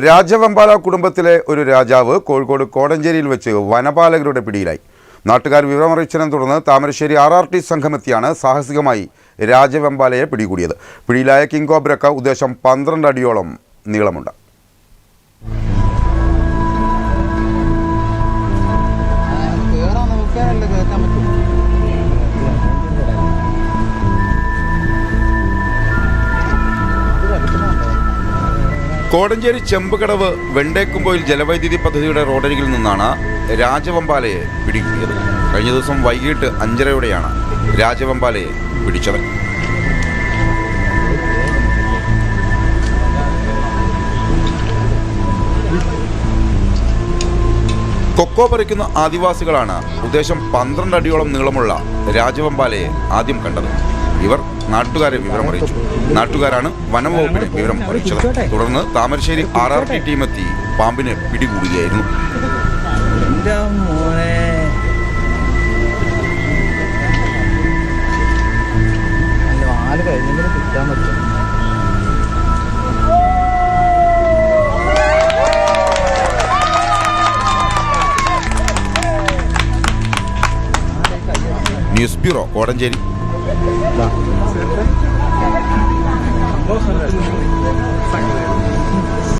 രാജവെമ്പാല കുടുംബത്തിലെ ഒരു രാജാവ് കോഴിക്കോട് കോടഞ്ചേരിയിൽ വെച്ച് വനപാലകരുടെ പിടിയിലായി. നാട്ടുകാർ വിവരമറിയിച്ചതിനെ തുടർന്ന് താമരശ്ശേരി RRT സംഘമെത്തിയാണ് സാഹസികമായി രാജവെമ്പാലയെ പിടികൂടിയത്. പിടിയിലായ കിങ് കോബ്രയ്ക്ക് ഉദ്ദേശം 12 അടിയോളം നീളമുണ്ട്. കോടഞ്ചേരി ചെമ്പുകടവ് വെണ്ടേക്കുമ്പോയിൽ ജലവൈദ്യുതി പദ്ധതിയുടെ റോഡരികിൽ നിന്നാണ് രാജവെമ്പാലയെ പിടികൂടിയത്. കഴിഞ്ഞ ദിവസം വൈകിട്ട് 5:30യോടെയാണ് രാജവെമ്പാലയെ പിടിച്ചത്. കൊക്കോ പറിക്കുന്ന ആദിവാസികളാണ് ഉദ്ദേശം 12 അടിയോളം നീളമുള്ള രാജവെമ്പാലയെ ആദ്യം കണ്ടത്. ഇവർ നാട്ടുകാരെ വിവരമറിയിച്ചു. നാട്ടുകാരാണ് വനംവകുപ്പിനെ വിവരം അറിയിച്ചത്. തുടർന്ന് താമരശ്ശേരി RRT ടീമെത്തി പാമ്പിനെ പിടികൂടുകയായിരുന്നു. News bureau, Kodanchery.